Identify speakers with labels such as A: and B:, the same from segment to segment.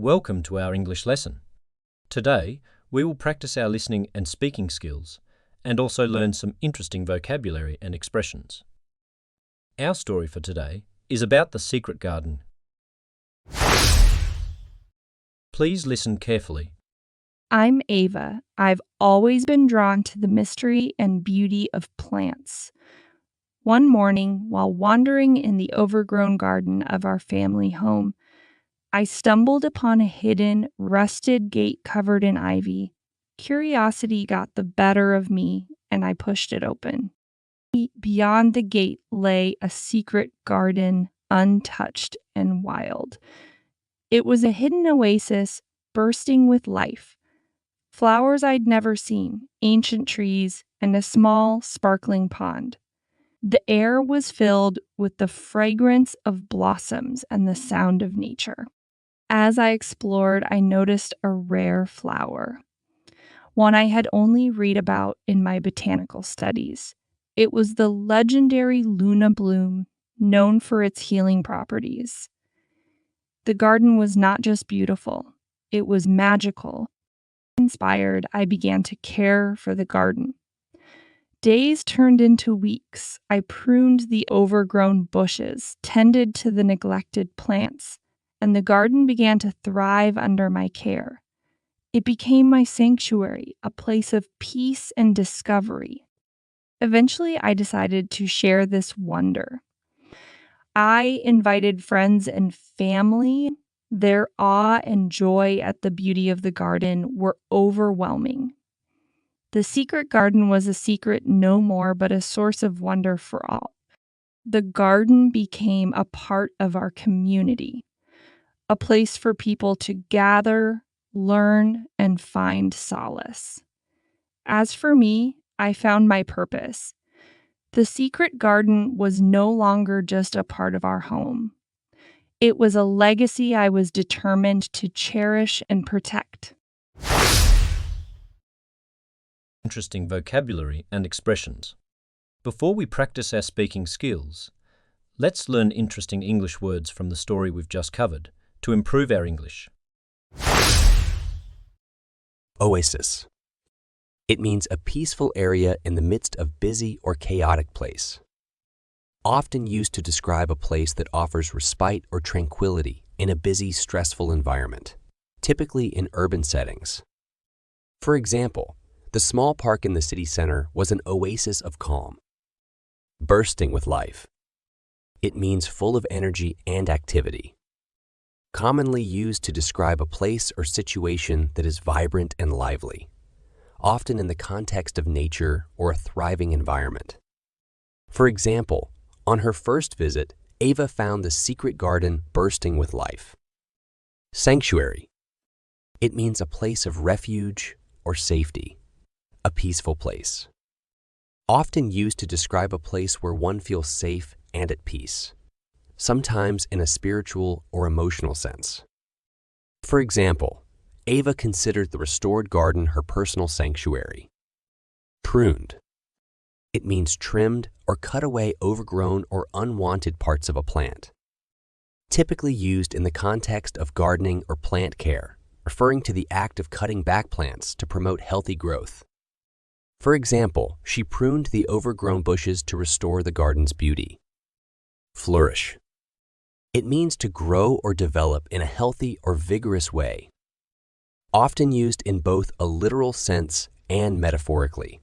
A: Welcome to our English lesson. Today, we will practice our listening and speaking skills and also learn some interesting vocabulary and expressions. Our story for today is about the secret garden. Please listen carefully.
B: I'm Ava. I've always been drawn to the mystery and beauty of plants. One morning, while wandering in the overgrown garden of our family home, I stumbled upon a hidden, rusted gate covered in ivy. Curiosity got the better of me, and I pushed it open. Beyond the gate lay a secret garden, untouched and wild. It was a hidden oasis bursting with life. Flowers I'd never seen, ancient trees, and a small, sparkling pond. The air was filled with the fragrance of blossoms and the sound of nature. As I explored, I noticed a rare flower, one I had only read about in my botanical studies. It was the legendary Luna bloom, known for its healing properties. The garden was not just beautiful, it was magical. Inspired, I began to care for the garden. Days turned into weeks. I pruned the overgrown bushes, tended to the neglected plants, and the garden began to thrive under my care. It became my sanctuary, a place of peace and discovery. Eventually, I decided to share this wonder. I invited friends and family. Their awe and joy at the beauty of the garden were overwhelming. The secret garden was a secret no more, but a source of wonder for all. The garden became a part of our community, a place for people to gather, learn, and find solace. As for me, I found my purpose. The secret garden was no longer just a part of our home. It was a legacy I was determined to cherish and protect.
A: Interesting vocabulary and expressions. Before we practice our speaking skills, let's learn interesting English words from the story we've just covered to improve our English.
C: Oasis. It means a peaceful area in the midst of busy or chaotic place. Often used to describe a place that offers respite or tranquility in a busy, stressful environment, typically in urban settings. For example, the small park in the city center was an oasis of calm. Bursting with life. It means full of energy and activity. Commonly used to describe a place or situation that is vibrant and lively, often in the context of nature or a thriving environment. For example, on her first visit, Ava found the secret garden bursting with life. Sanctuary. It means a place of refuge or safety, a peaceful place. Often used to describe a place where one feels safe and at peace, sometimes in a spiritual or emotional sense. For example, Ava considered the restored garden her personal sanctuary. Pruned. It means trimmed or cut away overgrown or unwanted parts of a plant. Typically used in the context of gardening or plant care, referring to the act of cutting back plants to promote healthy growth. For example, she pruned the overgrown bushes to restore the garden's beauty. Flourish. It means to grow or develop in a healthy or vigorous way, often used in both a literal sense and metaphorically.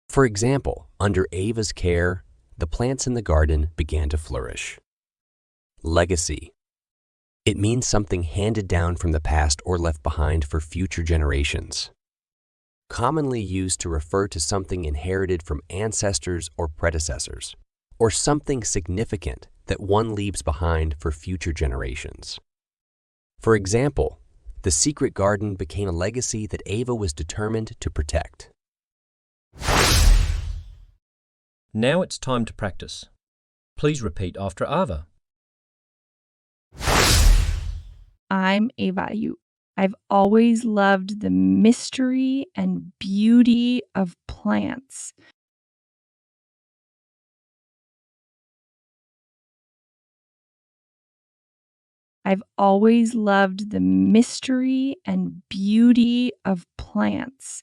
C: For example, under Ava's care, the plants in the garden began to flourish. Legacy. It means something handed down from the past or left behind for future generations. Commonly used to refer to something inherited from ancestors or predecessors, or something significant that one leaves behind for future generations. For example, the secret garden became a legacy that Ava was determined to protect.
A: Now it's time to practice. Please repeat after Ava.
B: I'm Ava. I've always loved the mystery and beauty of plants. I've always loved the mystery and beauty of plants.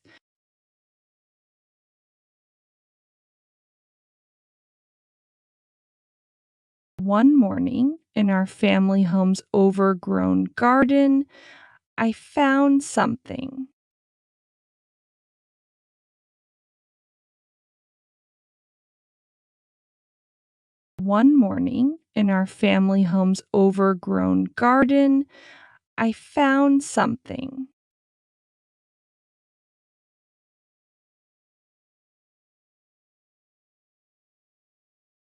B: One morning, in our family home's overgrown garden, I found something. One morning, in our family home's overgrown garden, I found something.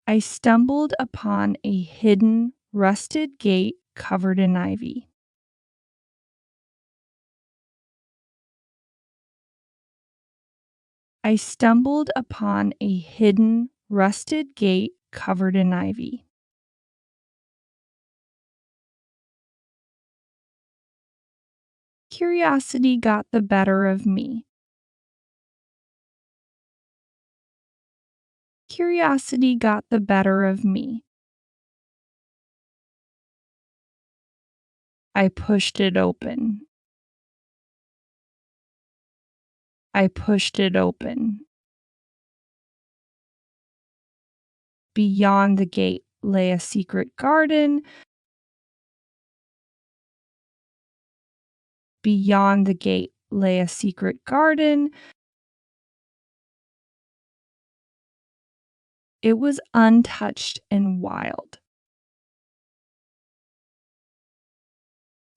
B: I stumbled upon a hidden, rusted gate covered in ivy. I stumbled upon a hidden, rusted gate covered in ivy. Curiosity got the better of me. Curiosity got the better of me. I pushed it open. I pushed it open. Beyond the gate lay a secret garden. Beyond the gate lay a secret garden. It was untouched and wild.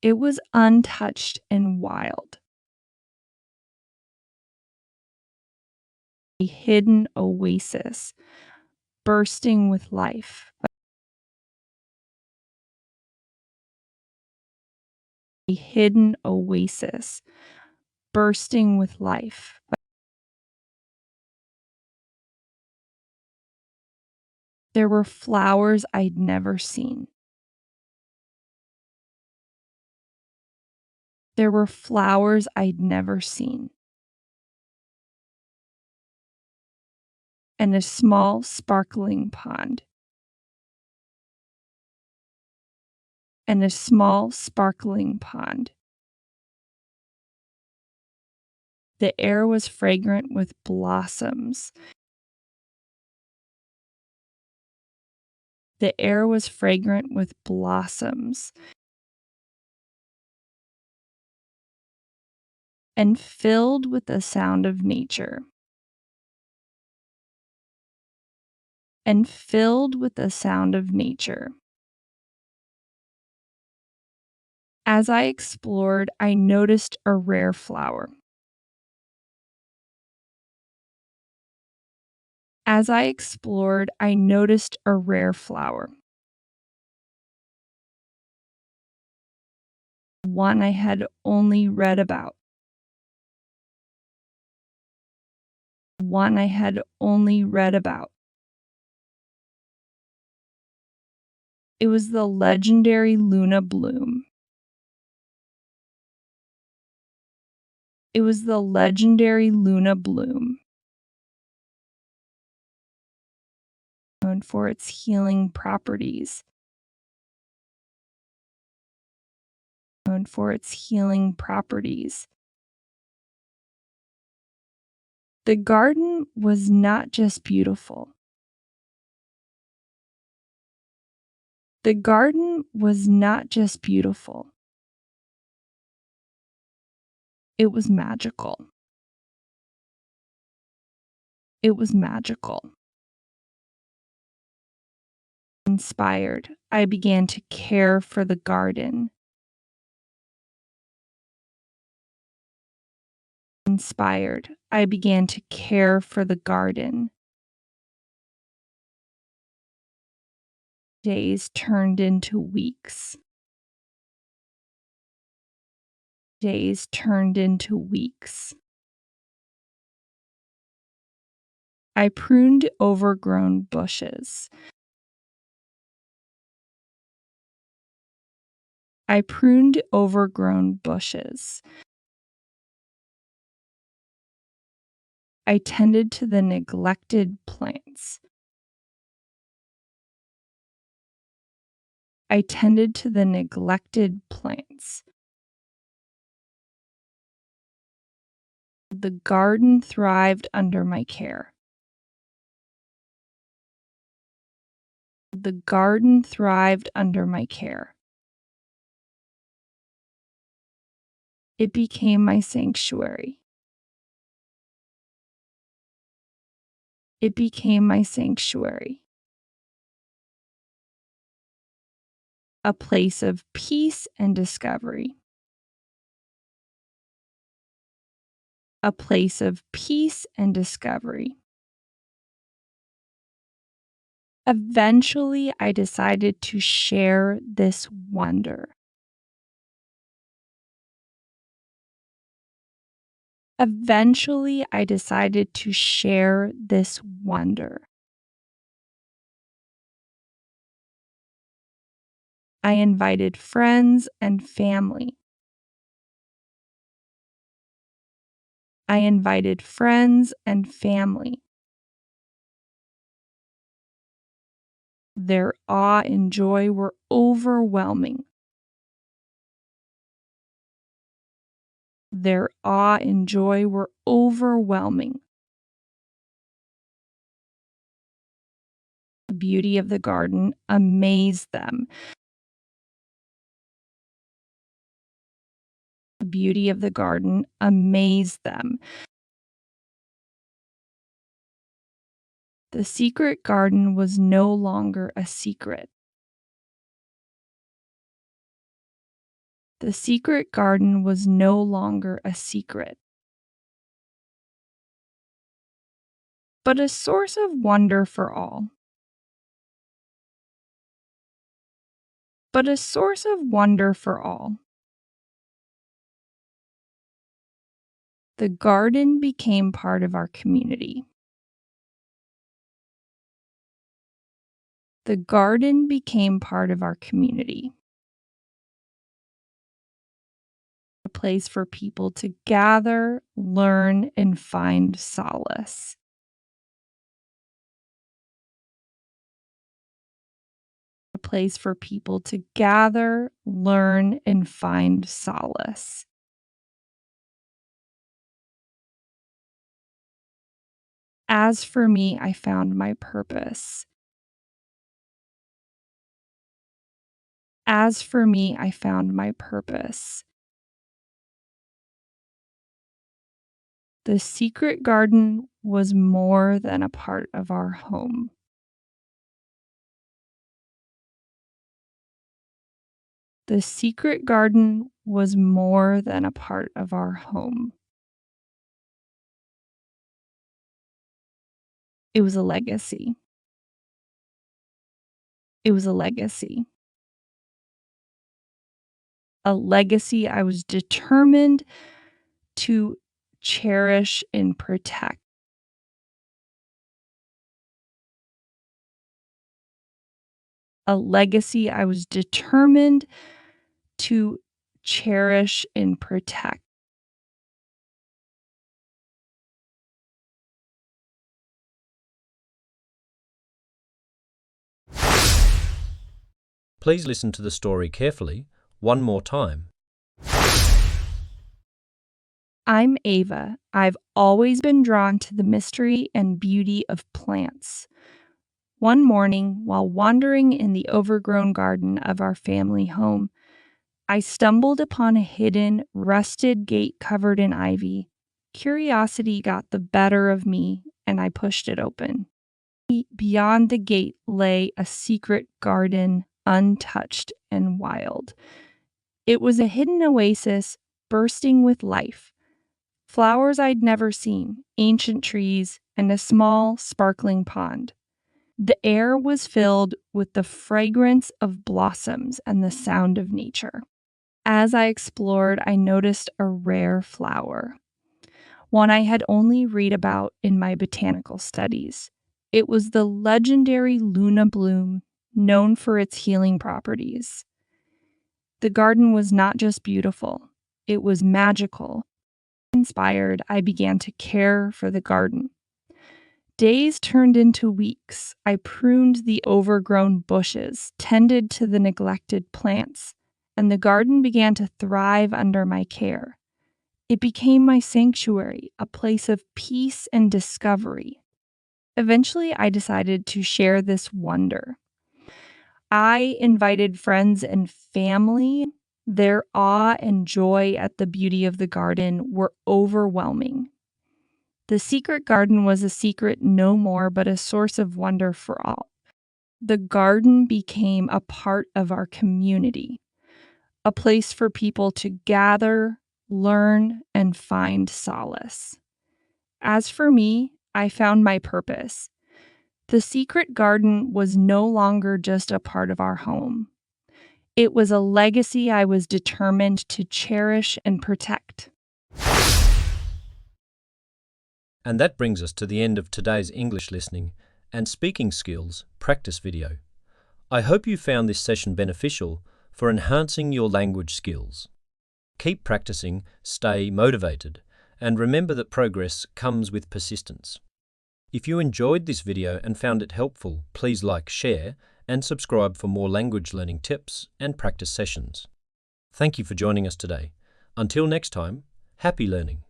B: It was untouched and wild. A hidden oasis, bursting with life. A hidden oasis, bursting with life. There were flowers I'd never seen. There were flowers I'd never seen. And a small, sparkling pond. And a small, sparkling pond. The air was fragrant with blossoms. The air was fragrant with blossoms. And filled with the sound of nature. And filled with the sound of nature. As I explored, I noticed a rare flower. As I explored, I noticed a rare flower. One I had only read about. One I had only read about. It was the legendary Luna bloom. It was the legendary Luna bloom. Known for its healing properties. Known for its healing properties. The garden was not just beautiful. The garden was not just beautiful. It was magical. It was magical. Inspired, I began to care for the garden. Inspired, I began to care for the garden. Days turned into weeks. Days turned into weeks. I pruned overgrown bushes. I pruned overgrown bushes. I tended to the neglected plants. I tended to the neglected plants. The garden thrived under my care. The garden thrived under my care. It became my sanctuary. It became my sanctuary. A place of peace and discovery. A place of peace and discovery. Eventually, I decided to share this wonder. Eventually, I decided to share this wonder. I invited friends and family. I invited friends and family. Their awe and joy were overwhelming. Their awe and joy were overwhelming. The beauty of the garden amazed them. The beauty of the garden amazed them. The secret garden was no longer a secret. The secret garden was no longer a secret, but a source of wonder for all. But a source of wonder for all. The garden became part of our community. The garden became part of our community. A place for people to gather, learn, and find solace. A place for people to gather, learn, and find solace. As for me, I found my purpose. As for me, I found my purpose. The secret garden was more than a part of our home. The secret garden was more than a part of our home. It was a legacy. It was a legacy. A legacy I was determined to cherish and protect. A legacy I was determined to cherish and protect.
A: Please listen to the story carefully one more time.
B: I'm Ava. I've always been drawn to the mystery and beauty of plants. One morning, while wandering in the overgrown garden of our family home, I stumbled upon a hidden, rusted gate covered in ivy. Curiosity got the better of me, and I pushed it open. Beyond the gate lay a secret garden, untouched and wild. It was a hidden oasis bursting with life. Flowers I'd never seen, ancient trees, and a small, sparkling pond. The air was filled with the fragrance of blossoms and the sound of nature. As I explored, I noticed a rare flower, one I had only read about in my botanical studies. It was the legendary Luna bloom, known for its healing properties. The garden was not just beautiful, it was magical. Inspired, I began to care for the garden. days turned into weeks, I pruned the overgrown bushes, tended to the neglected plants, and the garden began to thrive under my care. It became my sanctuary, a place of peace and discovery. Eventually, I decided to share this wonder. I invited friends and family. Their awe and joy at the beauty of the garden were overwhelming. The secret garden was a secret no more, but a source of wonder for all. The garden became a part of our community, a place for people to gather, learn, and find solace. As for me, I found my purpose. The secret garden was no longer just a part of our home. It was a legacy I was determined to cherish and protect.
A: And that brings us to the end of today's English listening and speaking skills practice video. I hope you found this session beneficial for enhancing your language skills. Keep practicing, stay motivated, and remember that progress comes with persistence. If you enjoyed this video and found it helpful, please like, share, and subscribe for more language learning tips and practice sessions. Thank you for joining us today. Until next time, happy learning.